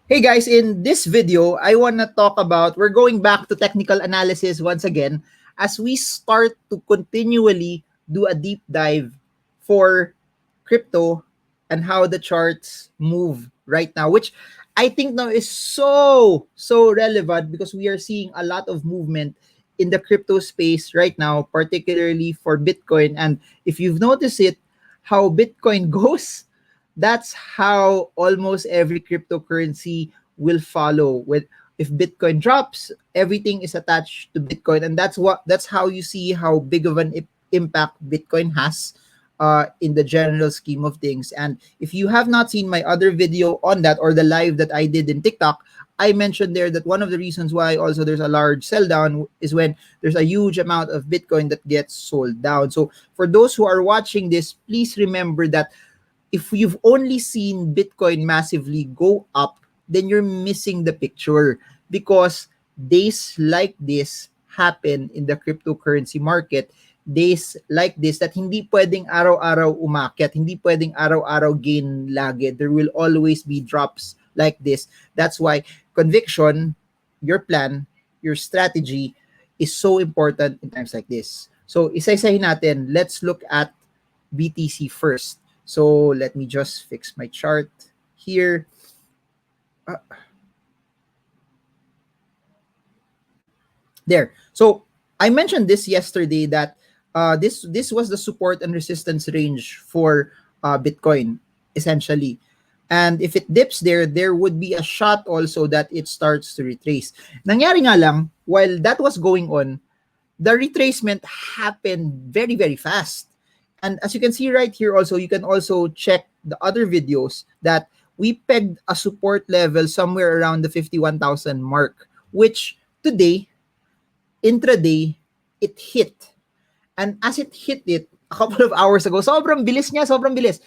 Hey guys, in this video, I want to talk about, we're going back to technical analysis once again as we start to continually do a deep dive for crypto and how the charts move right now, which I think now is so relevant because we are seeing a lot of movement in the crypto space right now, particularly for Bitcoin. And if you've noticed it, how Bitcoin goes, that's how almost every cryptocurrency will follow. With if Bitcoin drops, everything is attached to Bitcoin, and that's how you see how big of an impact Bitcoin has in the general scheme of things. And if you have not seen my other video on that, or the live that I did in TikTok, I mentioned there that one of the reasons why also there's a large sell down is when there's a huge amount of Bitcoin that gets sold down. So for those who are watching this, please remember that if you've only seen Bitcoin massively go up, then you're missing the picture, because days like this happen in the cryptocurrency market. Days like this that hindi pwedeng araw-araw umakyat, hindi pwedeng araw-araw gain lagi. There will always be drops like this. That's why conviction, your plan, your strategy is so important in times like this. So isa-isahin natin. Let's look at BTC first. So let me just fix my chart here. Uh, there. So I mentioned this yesterday that this was the support and resistance range for Bitcoin essentially. And if it dips there, there would be a shot also that it starts to retrace. Nangyari nga lang, while that was going on, the retracement happened very fast. And as you can see right here also, you can also check the other videos that we pegged a support level somewhere around the 51,000 mark, which today, intraday, it hit. And as it hit it a couple of hours ago, sobrang bilis niya, sobrang bilis.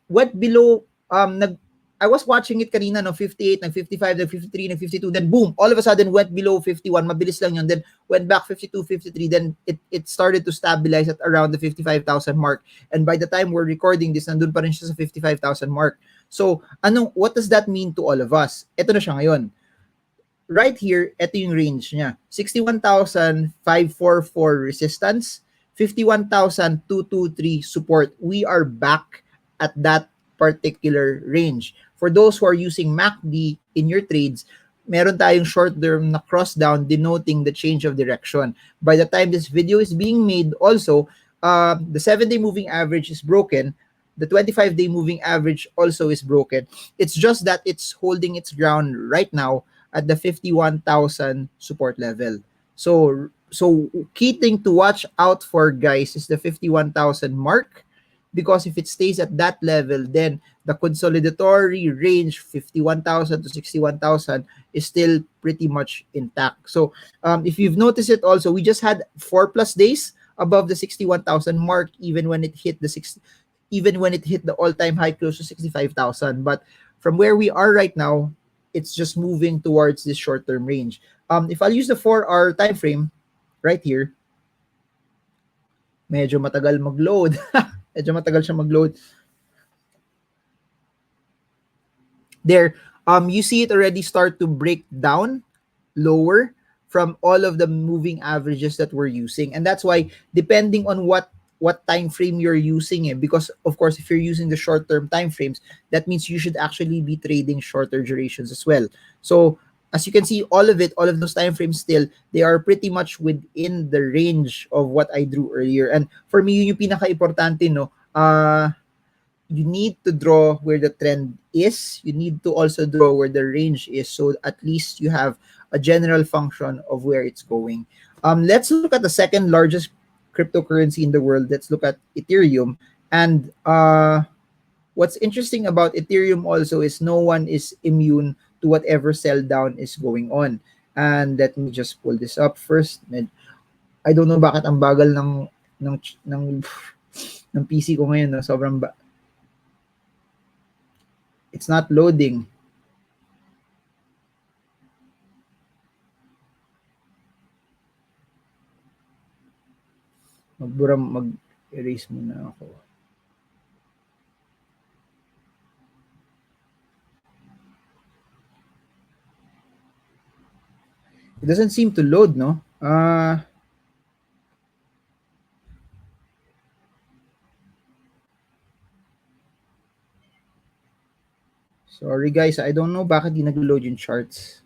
Went below, I was watching it kanina, no, 58, nag 55, nag 53, nag 52, then boom, all of a sudden went below 51, mabilis lang yun, then went back 52, 53, then it started to stabilize at around the 55,000 mark. And by the time we're recording this, nandun pa rin siya sa 55,000 mark. So, what does that mean to all of us? Ito na siya ngayon. Right here, ito yung range niya. 61,544 resistance, 51,223 support. We are back at that particular range. For those who are using MACD in your trades, meron tayong short-term na cross-down denoting the change of direction. By the time this video is being made also, the 7-day moving average is broken. The 25-day moving average also is broken. It's just that it's holding its ground right now at the 51,000 support level. So key thing to watch out for, guys, is the 51,000 mark, because if it stays at that level, then the consolidatory range 51,000 to 61,000 is still pretty much intact. So if you've noticed it also, we just had 4+ days above the 61,000 mark, even when it hit the all-time high close to 65,000. But from where we are right now, it's just moving towards this short-term range. If I'll use the 4-hour time frame right here, medyo matagal mag-load. Medyo matagal siya mag-load. There, you see it already start to break down lower from all of the moving averages that we're using. And that's why, depending on what time frame you're using it, because of course if you're using the short-term time frames, that means you should actually be trading shorter durations as well. So as you can see, all of those time frames still, they are pretty much within the range of what I drew earlier. And for me, yun yung pinaka-importante, no, you need to draw where the trend is. You need to also draw where the range is, so at least you have a general function of where it's going. Let's look at the second largest cryptocurrency in the world. Let's look at Ethereum. And what's interesting about Ethereum also is no one is immune to whatever sell down is going on. And let me just pull this up first. I don't know bakit ang bagal ng ng PC ko ngayon, no? It's not loading. Mag-erase muna ako. It doesn't seem to load, no? Sorry guys, I don't know bakit di nag-load yung charts.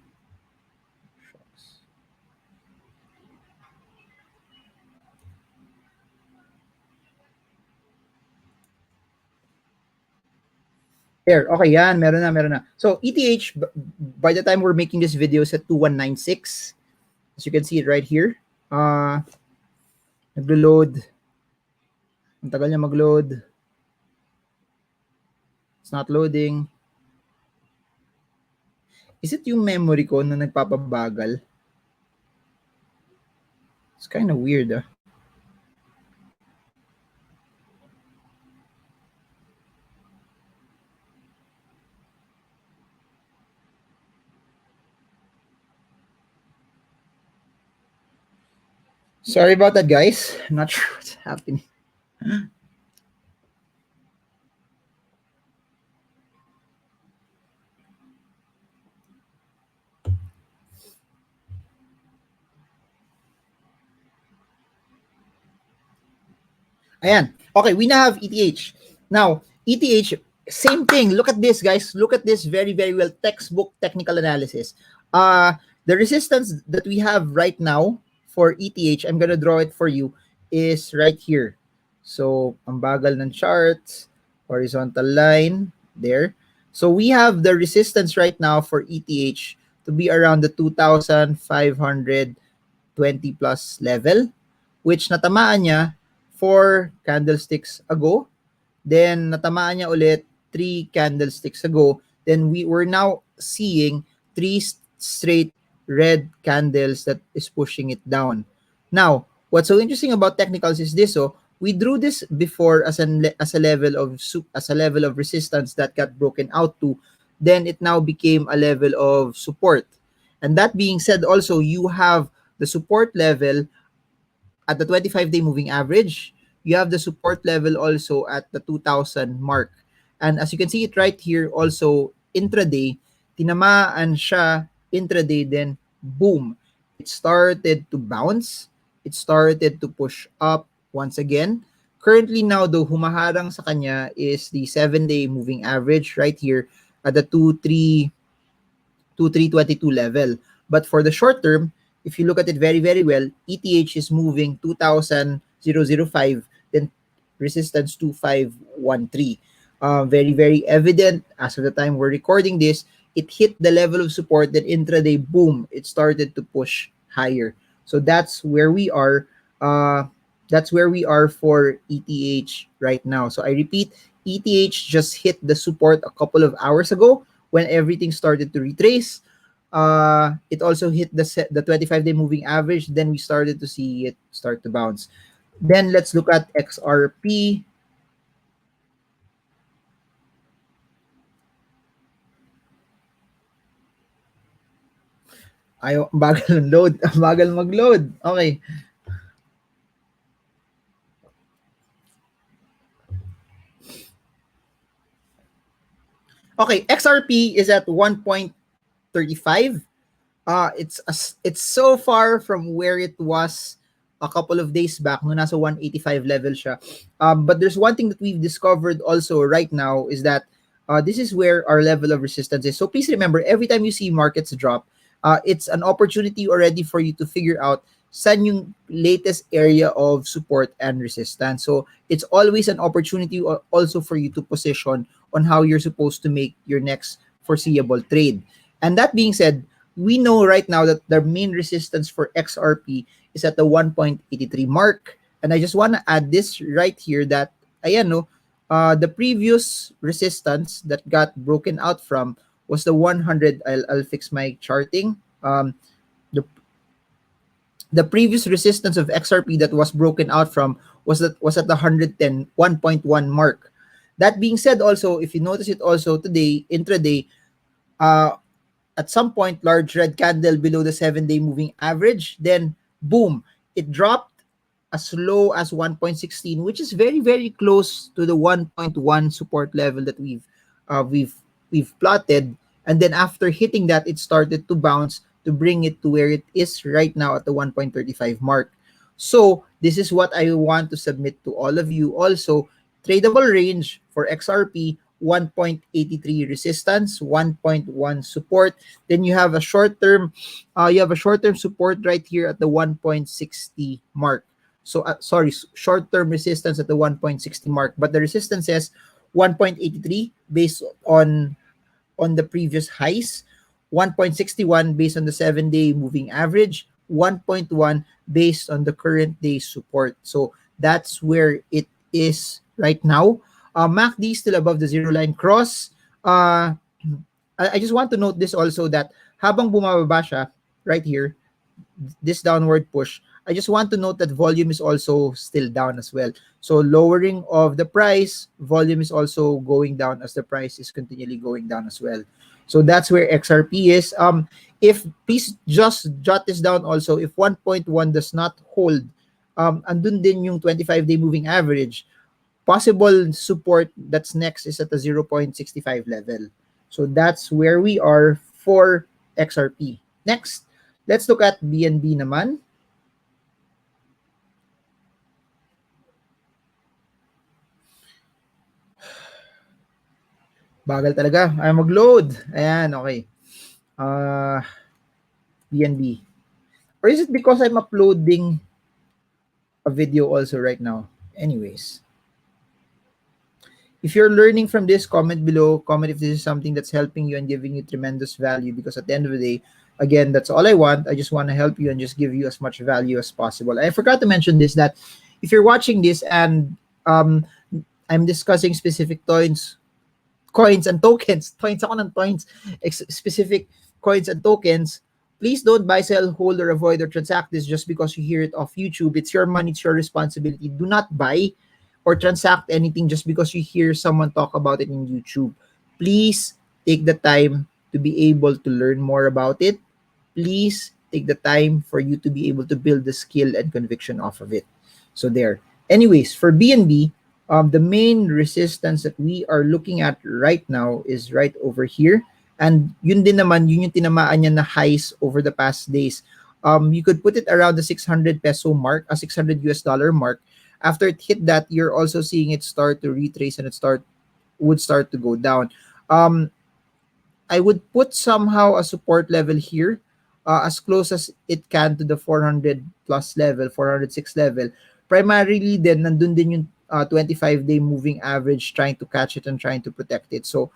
There, okay yan, meron na. So ETH, by the time we're making this video, is at 2196. As you can see it right here. Naglo-load. Ang tagal niya mag-load. It's not loading. Is it yung memory ko na nagpapabagal? It's kind of weird, ah. Sorry about that, guys. I'm not sure what's happening. Ayan. Okay, we now have ETH. Now, ETH, same thing. Look at this, guys. Look at this very, very well textbook technical analysis. The resistance that we have right now for ETH, I'm gonna draw it for you, is right here. So, ang bagal ng charts, horizontal line, there. So, we have the resistance right now for ETH to be around the 2,520 plus level, which natamaan niya 4 candlesticks ago. Then natamaan niya ulit 3 candlesticks ago. Then we were now seeing 3 straight red candles that is pushing it down. Now, what's so interesting about technicals is this, oh, we drew this before as a level of resistance that got broken out to, then it now became a level of support. And that being said, also you have the support level at the 25-day moving average. You have the support level also at the 2,000 mark. And as you can see it right here, also intraday, tinamaan siya intraday, then boom, it started to bounce. It started to push up once again. Currently now though, humaharang sa kanya is the 7-day moving average right here at the 2322 level. But for the short term, if you look at it very, very well, ETH is moving 2,005, then resistance 2513. Very, very evident as of the time we're recording this. It hit the level of support, then intraday, boom, it started to push higher. So that's where we are. That's where we are for ETH right now. So I repeat, ETH just hit the support a couple of hours ago when everything started to retrace. It also hit the 25-day moving average. Then we started to see it start to bounce. Then let's look at XRP. Ayaw, bagal ng load. Bagal mag-load. Okay. Okay, XRP is at 1.35. It's so far from where it was a couple of days back no nasa 185 level siya. But there's one thing that we've discovered also right now is that this is where our level of resistance is. So please remember, every time you see markets drop, it's an opportunity already for you to figure out saan yung latest area of support and resistance. So it's always an opportunity also for you to position on how you're supposed to make your next foreseeable trade. And that being said, we know right now that the main resistance for XRP is at the 1.83 mark. And I just want to add this right here that, ayan no, the previous resistance that got broken out from was the 100. I'll fix my charting. The the previous resistance of XRP that was broken out from was at the 110 mark. That being said, also if you notice it also today intraday, at some point large red candle below the 7-day moving average, then boom, it dropped as low as 1.16, which is very, very close to the 1.1 support level that we've plotted. And then after hitting that, it started to bounce to bring it to where it is right now at the 1.35 mark. So this is what I want to submit to all of you. Also, tradable range for XRP, 1.83 resistance, 1.1 support. Then you have a short-term support right here at the 1.60 mark. So sorry, short-term resistance at the 1.60 mark, but the resistance says 1.83 based on the previous highs, 1.61 based on the 7-day moving average, 1.1 based on the current day support. So that's where it is right now. MACD still above the zero line cross. I just want to note this also that habang bumababa siya right here, this downward push, I just want to note that volume is also still down as well. So lowering of the price, volume is also going down as the price is continually going down as well. So that's where XRP is. If please just jot this down also, if 1.1 does not hold, andun din yung 25-day moving average, possible support that's next is at the 0.65 level. So that's where we are for XRP. Next, let's look at BNB naman. Bagal talaga. Ay, mag-load. Ayan, okay. BNB. Or is it because I'm uploading a video also right now? Anyways. If you're learning from this, comment below. Comment if this is something that's helping you and giving you tremendous value, because at the end of the day, again, that's all I want. I just want to help you and just give you as much value as possible. I forgot to mention this, that if you're watching this and I'm discussing specific coins and tokens, specific coins and tokens, please don't buy, sell, hold, or avoid or transact this just because you hear it off YouTube. It's your money, it's your responsibility. Do not buy or transact anything just because you hear someone talk about it in YouTube. Please take the time to be able to learn more about it. Please take the time for you to be able to build the skill and conviction off of it. So there. Anyways, for BNB, the main resistance that we are looking at right now is right over here. And yun din naman, yun yung tinamaan niya na highs over the past days. You could put it around the 600 peso mark, a 600 US dollar mark. After it hit that, you're also seeing it start to retrace and would start to go down. I would put somehow a support level here, as close as it can to the 400 plus level, 406 level. Primarily then, nandun din yung 25-day moving average, trying to catch it and trying to protect it. So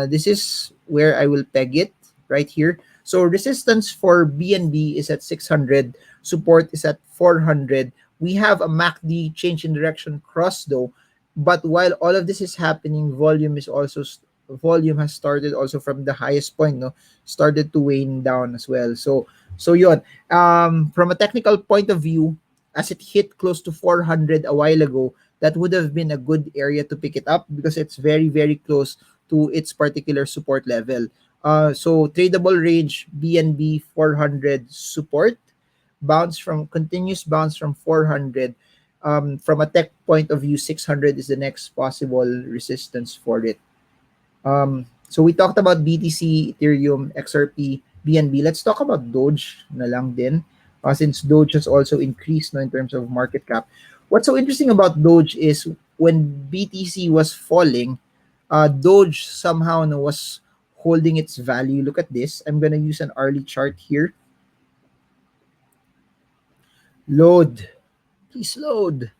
this is where I will peg it right here. So resistance for BNB is at 600, support is at 400. We have a MACD change in direction cross though, but while all of this is happening, volume has started also from the highest point, no, started to wane down as well. So yun, from a technical point of view, as it hit close to 400 a while ago, that would have been a good area to pick it up because it's very, very close to its particular support level. So tradable range, BNB 400 support, continuous bounce from 400. From a tech point of view, 600 is the next possible resistance for it. So we talked about BTC, Ethereum, XRP, BNB. Let's talk about Doge na lang din, since Doge has also increased, no, in terms of market cap. What's so interesting about Doge is when BTC was falling, Doge somehow, no, was holding its value. Look at this. I'm going to use an hourly chart here. Load. Please load.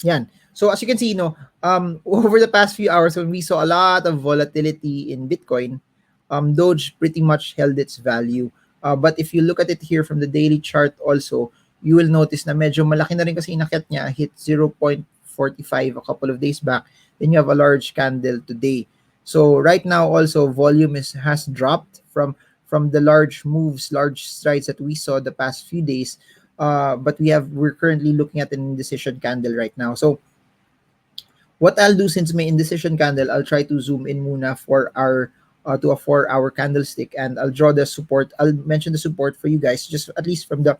Yan. So as you can see, over the past few hours, when we saw a lot of volatility in Bitcoin, Doge pretty much held its value. But if you look at it here from the daily chart also, you will notice na medyo malaki na rin kasi inakyat niya, hit 0.45 a couple of days back. Then you have a large candle today. So right now also, volume has dropped from the large moves, large strides that we saw the past few days. But we're currently looking at an indecision candle right now. So what I'll do, since may indecision candle, I'll try to zoom in muna for our to a 4-hour candlestick, and I'll draw the support. I'll mention the support for you guys, just at least from a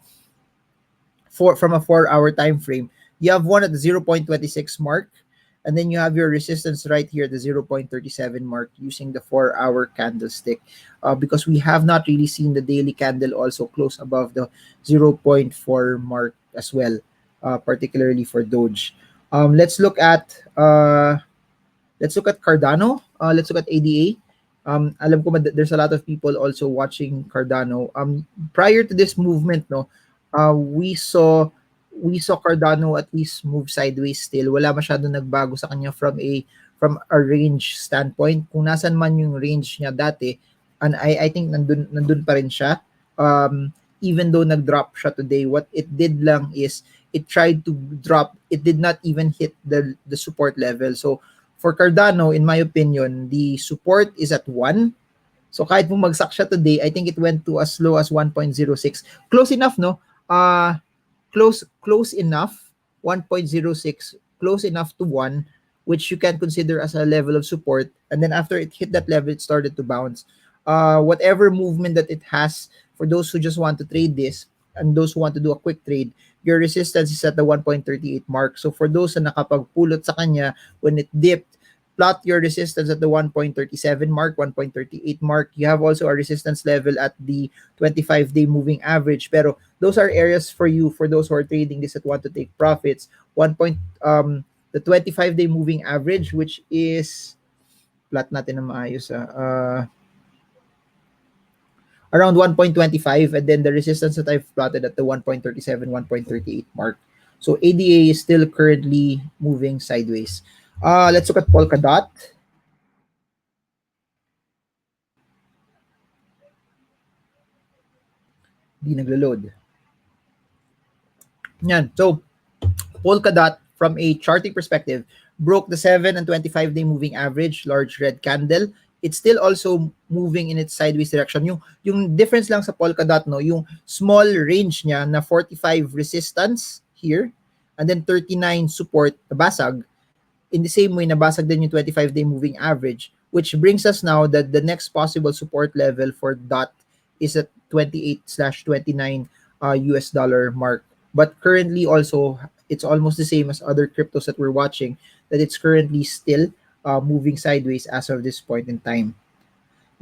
4-hour time frame. You have one at the 0.26 mark, And then you have your resistance right here, the 0.37 mark, using the 4-hour candlestick, because we have not really seen the daily candle also close above the zero point 0.4 mark as well, particularly for Doge. Let's look at Cardano. Let's look at ADA. Alam ko there's a lot of people also watching Cardano. Prior to this movement, no, we saw Cardano at least move sideways still. Wala masyado nagbago sa kanya from a range standpoint. Kung nasan man yung range niya dati, and I think nandun pa rin siya. Even though nag-drop siya today, what it did lang is it tried to drop. It did not even hit the support level. So for Cardano, in my opinion, the support is at 1. So kahit bumagsak siya today, I think it went to as low as 1.06. Close enough, no? Close enough, 1.06, close enough to 1, which you can consider as a level of support. And then after it hit that level, it started to bounce. Whatever movement that it has, for those who just want to trade this and those who want to do a quick trade, your resistance is at the 1.38 mark. So for those na nakapagpulot sa kanya when it dipped, plot your resistance at the 1.37 mark, 1.38 mark. You have also a resistance level at the 25-day moving average. Pero those are areas for you, for those who are trading this that want to take profits. The 25-day moving average, which is, plot natin na maayos, around 1.25, and then the resistance that I've plotted at the 1.37, 1.38 mark. So ADA is still currently moving sideways. Let's look at Polkadot. Di naglo-load. Yan. So Polkadot, from a charting perspective, broke the 7 and 25-day moving average, large red candle. It's still also moving in its sideways direction. Yung difference lang sa Polkadot, no, yung small range niya na 45 resistance here, and then 39 support, nabasag. In the same way, nabasag din yung 25-day moving average, which brings us now that the next possible support level for DOT is at 28/29 US dollar mark. But currently also, it's almost the same as other cryptos that we're watching, that it's currently still moving sideways as of this point in time.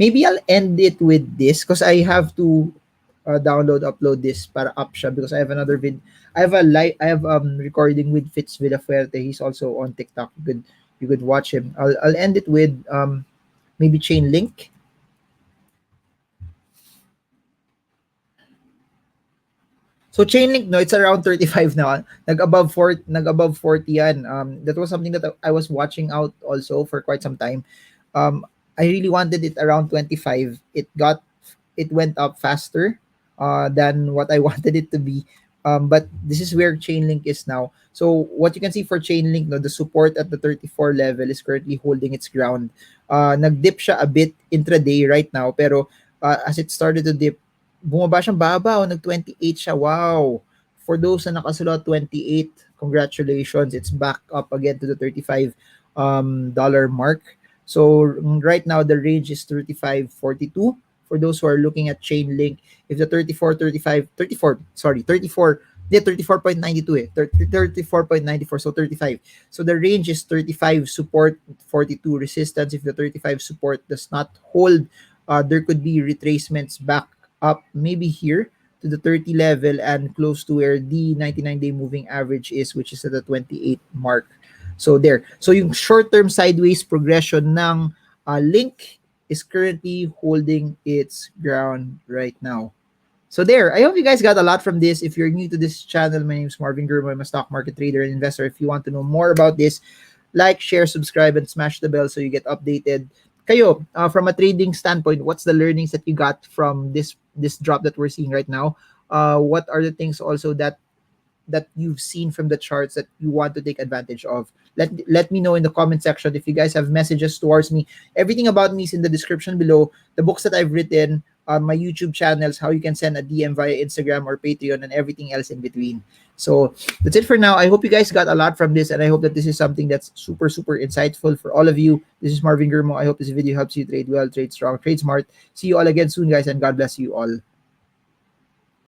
Maybe I'll end it with this because I have to upload this para up siya, because I have another I have recording with Fitz Villafuerte. He's also on TikTok. You could watch him. I'll end it with maybe Chainlink. So Chainlink, no, it's around 35 now. Nag-above 40 yan. That was something that I was watching out also for quite some time. I really wanted it around 25. It went up faster than what I wanted it to be. But this is where Chainlink is now. So what you can see for Chainlink, no, the support at the 34 level is currently holding its ground. Nag-dip siya a bit intraday right now, pero as it started to dip, bumaba siyang baba, nag-28 siya. Wow! For those na nakasulot 28, congratulations. It's back up again to the 35 dollar mark. So right now the range is 35.42. For those who are looking at Chainlink, if the 34.92 34.94, so 35. So the range is 35 support, 42 resistance. If the 35 support does not hold, there could be retracements back up maybe here to the 30 level and close to where the 99-day moving average is, which is at the 28 mark. So there. So yung short-term sideways progression ng Link is currently holding its ground right now. So there, I hope you guys got a lot from this. If you're new to this channel, my name is Marvin Gurmo. I'm a stock market trader and investor. If you want to know more about this, like, share, subscribe, and smash the bell so you get updated. Kayo, from a trading standpoint, what's the learnings that you got from this drop that we're seeing right now? What are the things also that you've seen from the charts that you want to take advantage of? Let me know in the comment section. If you guys have messages towards me, everything about me is in the description below. The books that I've written, my YouTube channels, how you can send a DM via Instagram or Patreon, and everything else in between. So that's it for now. I hope you guys got a lot from this, and I hope that this is something that's super, super insightful for all of you. This is Marvin Gurmo. I hope this video helps you trade well, trade strong, trade smart. See you all again soon, guys, and God bless you all.